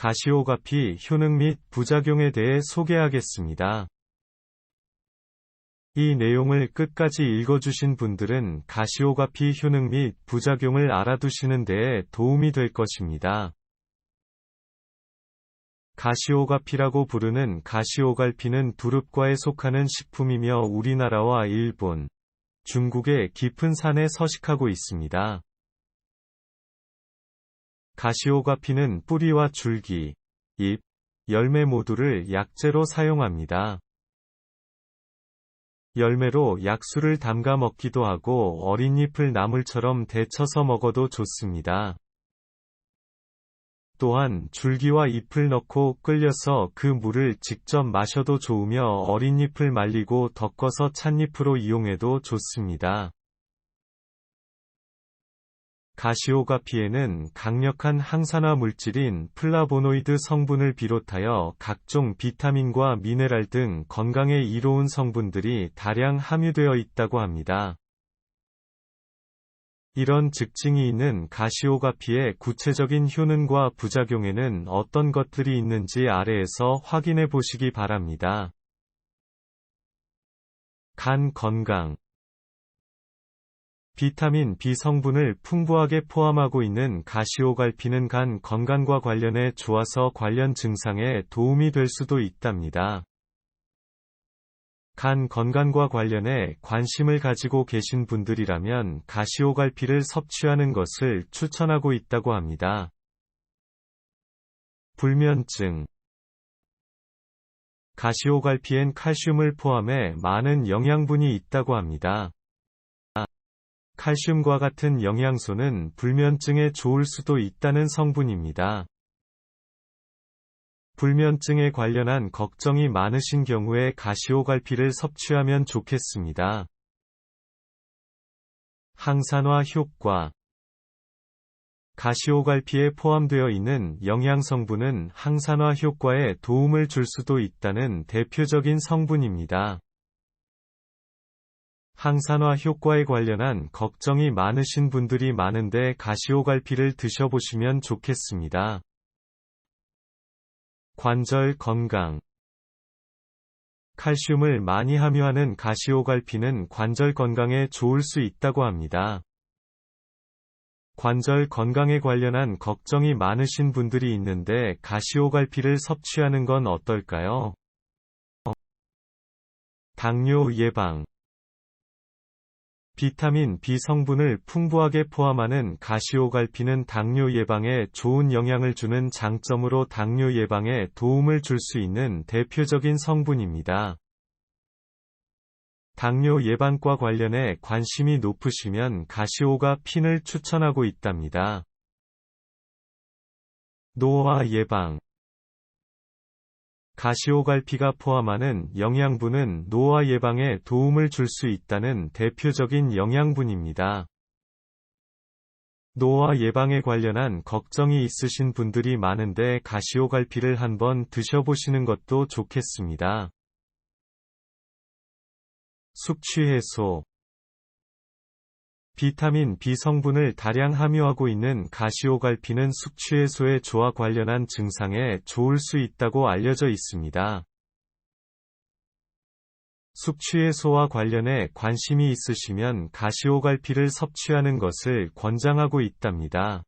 가시오가피 효능 및 부작용에 대해 소개하겠습니다. 이 내용을 끝까지 읽어주신 분들은 가시오가피 효능 및 부작용을 알아두시는 데에 도움이 될 것입니다. 가시오가피라고 부르는 가시오갈피는 두릅과에 속하는 식품이며 우리나라와 일본, 중국의 깊은 산에 서식하고 있습니다. 가시오가피는 뿌리와 줄기, 잎, 열매 모두를 약재로 사용합니다. 열매로 약수를 담가 먹기도 하고 어린 잎을 나물처럼 데쳐서 먹어도 좋습니다. 또한 줄기와 잎을 넣고 끓여서 그 물을 직접 마셔도 좋으며 어린 잎을 말리고 덮어서 찻잎으로 이용해도 좋습니다. 가시오가피에는 강력한 항산화 물질인 플라보노이드 성분을 비롯하여 각종 비타민과 미네랄 등 건강에 이로운 성분들이 다량 함유되어 있다고 합니다. 이런 특징이 있는 가시오가피의 구체적인 효능과 부작용에는 어떤 것들이 있는지 아래에서 확인해 보시기 바랍니다. 간 건강. 비타민 B 성분을 풍부하게 포함하고 있는 가시오갈피는 간 건강과 관련해 좋아서 관련 증상에 도움이 될 수도 있답니다. 간 건강과 관련해 관심을 가지고 계신 분들이라면 가시오갈피를 섭취하는 것을 추천하고 있다고 합니다. 불면증. 가시오갈피엔 칼슘을 포함해 많은 영양분이 있다고 합니다. 칼슘과 같은 영양소는 불면증에 좋을 수도 있다는 성분입니다. 불면증에 관련한 걱정이 많으신 경우에 가시오갈피를 섭취하면 좋겠습니다. 항산화 효과. 가시오갈피에 포함되어 있는 영양성분은 항산화 효과에 도움을 줄 수도 있다는 대표적인 성분입니다. 항산화 효과에 관련한 걱정이 많으신 분들이 많은데 가시오갈피를 드셔보시면 좋겠습니다. 관절 건강. 칼슘을 많이 함유하는 가시오갈피는 관절 건강에 좋을 수 있다고 합니다. 관절 건강에 관련한 걱정이 많으신 분들이 있는데 가시오갈피를 섭취하는 건 어떨까요? 당뇨 예방. 비타민 B 성분을 풍부하게 포함하는 가시오갈피는 당뇨 예방에 좋은 영향을 주는 장점으로 당뇨 예방에 도움을 줄 수 있는 대표적인 성분입니다. 당뇨 예방과 관련해 관심이 높으시면 가시오가피를 추천하고 있답니다. 노화 예방. 가시오갈피가 포함하는 영양분은 노화 예방에 도움을 줄 수 있다는 대표적인 영양분입니다. 노화 예방에 관련한 걱정이 있으신 분들이 많은데 가시오갈피를 한번 드셔보시는 것도 좋겠습니다. 숙취 해소. 비타민 B 성분을 다량 함유하고 있는 가시오갈피는 숙취 해소의 조와 관련한 증상에 좋을 수 있다고 알려져 있습니다. 숙취 해소와 관련해 관심이 있으시면 가시오갈피를 섭취하는 것을 권장하고 있답니다.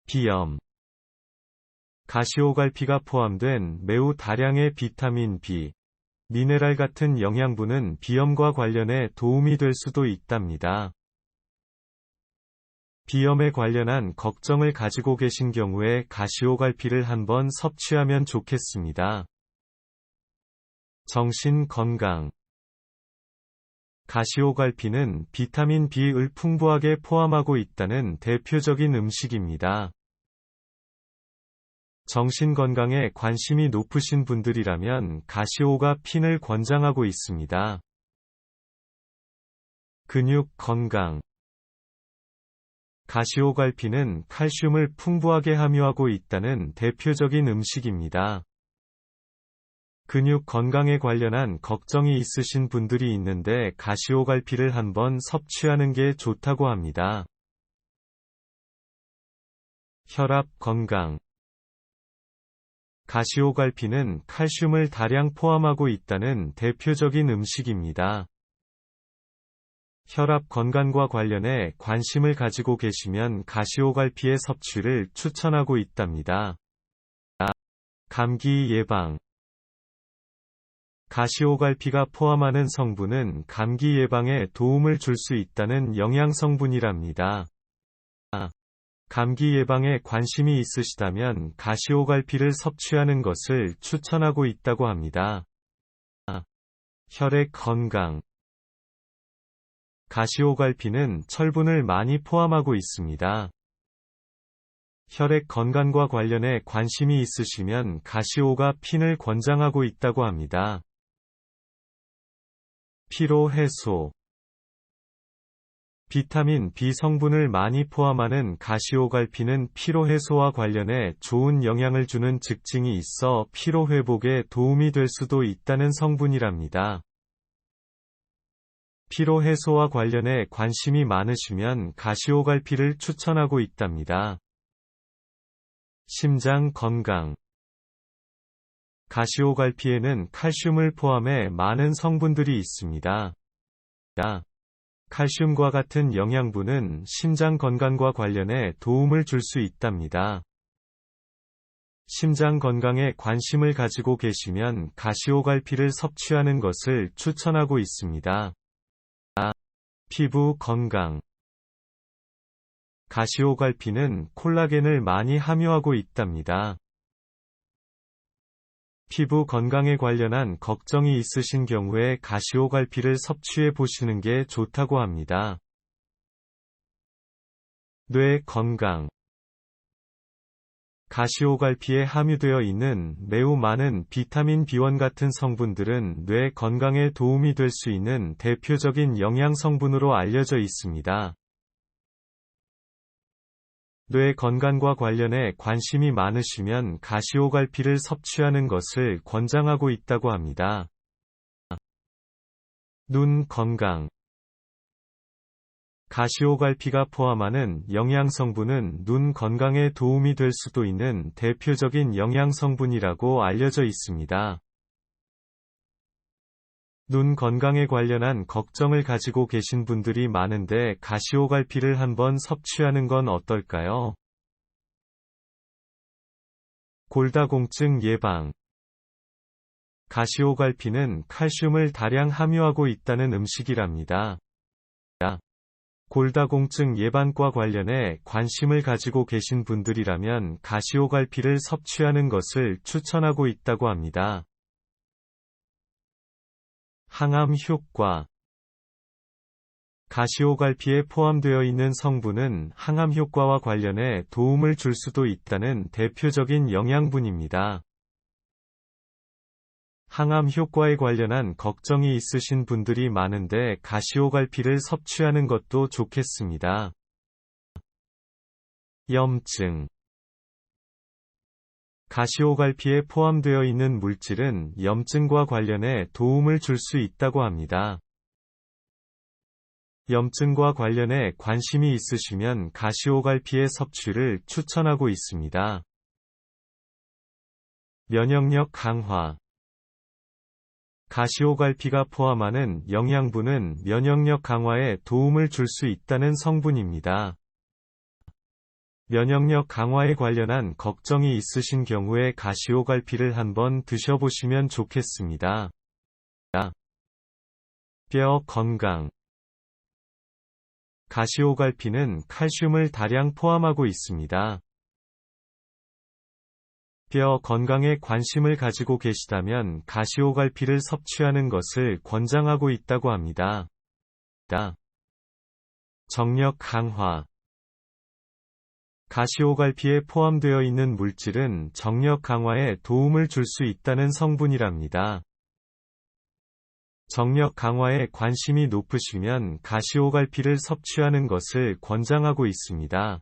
비염. 가시오갈피가 포함된 매우 다량의 비타민 B, 미네랄 같은 영양분은 비염과 관련해 도움이 될 수도 있답니다. 비염에 관련한 걱정을 가지고 계신 경우에 가시오갈피를 한번 섭취하면 좋겠습니다. 정신 건강. 가시오갈피는 비타민 B를 풍부하게 포함하고 있다는 대표적인 음식입니다. 정신 건강에 관심이 높으신 분들이라면 가시오가피를 권장하고 있습니다. 근육 건강. 가시오갈피는 칼슘을 풍부하게 함유하고 있다는 대표적인 음식입니다. 근육 건강에 관련한 걱정이 있으신 분들이 있는데 가시오갈피를 한번 섭취하는 게 좋다고 합니다. 혈압 건강. 가시오갈피는 칼슘을 다량 포함하고 있다는 대표적인 음식입니다. 혈압 건강과 관련해 관심을 가지고 계시면 가시오갈피의 섭취를 추천하고 있답니다. 감기 예방. 가시오갈피가 포함하는 성분은 감기 예방에 도움을 줄 수 있다는 영양성분이랍니다. 감기 예방에 관심이 있으시다면 가시오갈피를 섭취하는 것을 추천하고 있다고 합니다. 혈액 건강. 가시오갈피는 철분을 많이 포함하고 있습니다. 혈액 건강과 관련해 관심이 있으시면 가시오가 핀을 권장하고 있다고 합니다. 피로 해소. 비타민 B 성분을 많이 포함하는 가시오갈피는 피로 해소와 관련해 좋은 영향을 주는 특징이 있어 피로 회복에 도움이 될 수도 있다는 성분이랍니다. 피로 해소와 관련해 관심이 많으시면 가시오갈피를 추천하고 있답니다. 심장 건강. 가시오갈피에는 칼슘을 포함해 많은 성분들이 있습니다. 칼슘과 같은 영양분은 심장 건강과 관련해 도움을 줄 수 있답니다. 심장 건강에 관심을 가지고 계시면 가시오갈피를 섭취하는 것을 추천하고 있습니다. 피부 건강. 가시오갈피는 콜라겐을 많이 함유하고 있답니다. 피부 건강에 관련한 걱정이 있으신 경우에 가시오갈피를 섭취해 보시는 게 좋다고 합니다. 뇌 건강. 가시오갈피에 함유되어 있는 매우 많은 비타민 B1 같은 성분들은 뇌 건강에 도움이 될 수 있는 대표적인 영양 성분으로 알려져 있습니다. 뇌 건강과 관련해 관심이 많으시면 가시오갈피를 섭취하는 것을 권장하고 있다고 합니다. 눈 건강. 가시오갈피가 포함하는 영양성분은 눈 건강에 도움이 될 수도 있는 대표적인 영양성분이라고 알려져 있습니다. 눈 건강에 관련한 걱정을 가지고 계신 분들이 많은데 가시오갈피를 한번 섭취하는 건 어떨까요? 골다공증 예방. 가시오갈피는 칼슘을 다량 함유하고 있다는 음식이랍니다. 골다공증 예방과 관련해 관심을 가지고 계신 분들이라면 가시오갈피를 섭취하는 것을 추천하고 있다고 합니다. 항암 효과. 가시오갈피에 포함되어 있는 성분은 항암 효과와 관련해 도움을 줄 수도 있다는 대표적인 영양분입니다. 항암 효과에 관련한 걱정이 있으신 분들이 많은데 가시오갈피를 섭취하는 것도 좋겠습니다. 염증. 가시오갈피에 포함되어 있는 물질은 염증과 관련해 도움을 줄 수 있다고 합니다. 염증과 관련해 관심이 있으시면 가시오갈피의 섭취를 추천하고 있습니다. 면역력 강화. 가시오갈피가 포함하는 영양분은 면역력 강화에 도움을 줄 수 있다는 성분입니다. 면역력 강화에 관련한 걱정이 있으신 경우에 가시오갈피를 한번 드셔보시면 좋겠습니다. 뼈 건강. 가시오갈피는 칼슘을 다량 포함하고 있습니다. 뼈 건강에 관심을 가지고 계시다면 가시오갈피를 섭취하는 것을 권장하고 있다고 합니다. 정력 강화. 가시오갈피에 포함되어 있는 물질은 정력 강화에 도움을 줄 수 있다는 성분이랍니다. 정력 강화에 관심이 높으시면 가시오갈피를 섭취하는 것을 권장하고 있습니다.